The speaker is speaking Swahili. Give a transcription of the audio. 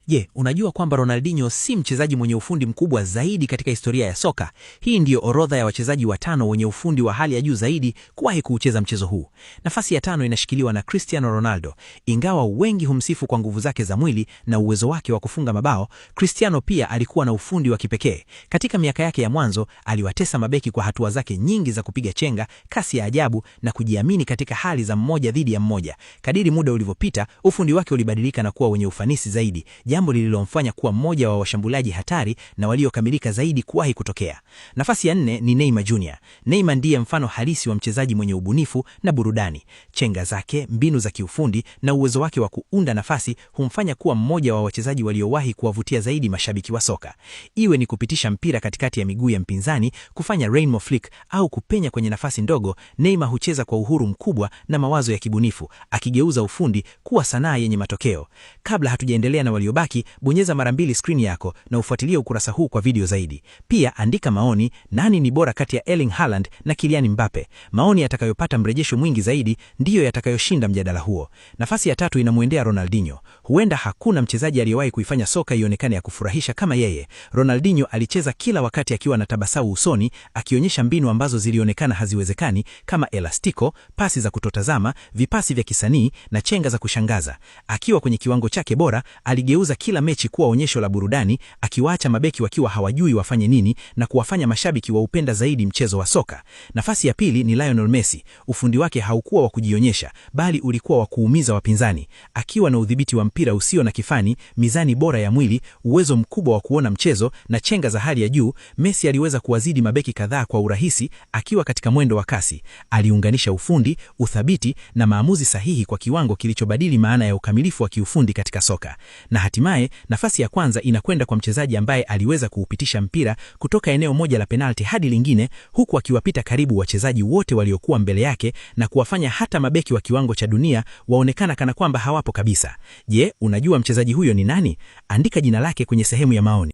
Je, unajua kwamba Ronaldinho si mchezaji mwenye ufundi mkubwa zaidi katika historia ya soka? Hii ndiyo orodha ya wachezaji watano wenye ufundi wa hali ya juu zaidi kuwahi kuucheza mchezo huu. Nafasi ya 5 inashikiliwa na Cristiano Ronaldo. Ingawa wengi humsifu kwa nguvu zake za mwili na uwezo wake wa kufunga mabao, Cristiano pia alikuwa na ufundi wa kipekee. Katika miaka yake ya mwanzo, aliwatesa mabeki kwa hatua zake nyingi za kupiga chenga, kasi ya ajabu na kujiamini katika hali za mmoja dhidi ya mmoja. Kadiri muda ulivyopita, ufundi wake ulibadilika na kuwa wenye ufanisi zaidi, jambo lililomfanya kuwa mmoja wa washambuliaji hatari na waliokamilika zaidi kuwahi kutokea. Nafasi ya 4 ni Neymar Jr. Neymar ndiye mfano halisi wa mchezaji mwenye ubunifu na burudani. Chenga zake, mbinu za kiufundi na uwezo wake wa kuunda nafasi humfanya kuwa mmoja wa wachezaji waliowahi kuwavutia zaidi mashabiki wa soka. Iwe ni kupitisha mpira katikati ya miguu ya mpinzani, kufanya rainbow flick au kupenya kwenye nafasi ndogo, Neymar hucheza kwa uhuru mkubwa na mawazo ya kibunifu, akigeuza ufundi kuwa sanaa yenye matokeo. Kabla hatujaendelea na waliobaki, bonyeza mara 2 screen yako na ufuatilie ukurasa huu kwa video zaidi. Pia andika maoni, nani ni bora kati ya Erling Haaland na Kylian Mbappe. Maoni yatakayopata mrejesho mwingi zaidi ndiyo yatakayoshinda mjadala huo. Nafasi ya 3 inamuendea Ronaldinho. Huenda hakuna mchezaji aliyewahi kuifanya soka ionekane ya kufurahisha kama yeye. Ronaldinho alicheza kila wakati akiwa na tabasamu usoni, akionyesha mbinu ambazo zilionekana haziwezekani kama elastiko, pasi za kutotazama, vipasi vya kisanii na chenga za kushangaza. Akiwa kwenye kiwango chake bora, aligeuza kila mechi kuwa onyesho la burudani, akiwaacha mabeki wakiwa hawajui wafanye nini na kuwafanya mashabiki waupenda zaidi mchezo wa soka. Nafasi ya 2 ni Lionel Messi. Ufundi wake haukuwa wa kujionyesha, bali ulikuwa wa kuumiza wapinzani. Akiwa na udhibiti wa mpira usio na kifani, mizani bora ya mwili, uwezo mkubwa wa kuona mchezo na chenga za hali ya juu, Messi aliweza kuwazidi mabeki kadhaa kwa urahisi. Akiwa katika mwendo wa kasi, aliunganisha ufundi, uthabiti na maamuzi sahihi kwa kiwango kilichobadili maana ya ukamilifu wa kiufundi katika soka. Na hatimaye, nafasi ya kwanza inakwenda kwa mchezaji ambaye aliweza kuupitisha mpira kutoka eneo moja la penalti hadi lingine, huku akiwapita karibu wachezaji wote waliokuwa mbele yake na kuwafanya hata mabeki wa kiwango cha dunia waonekana kana kwamba hawapo kabisa. Je, unajua mchezaji huyo ni nani? Andika jina lake kwenye sehemu ya maoni.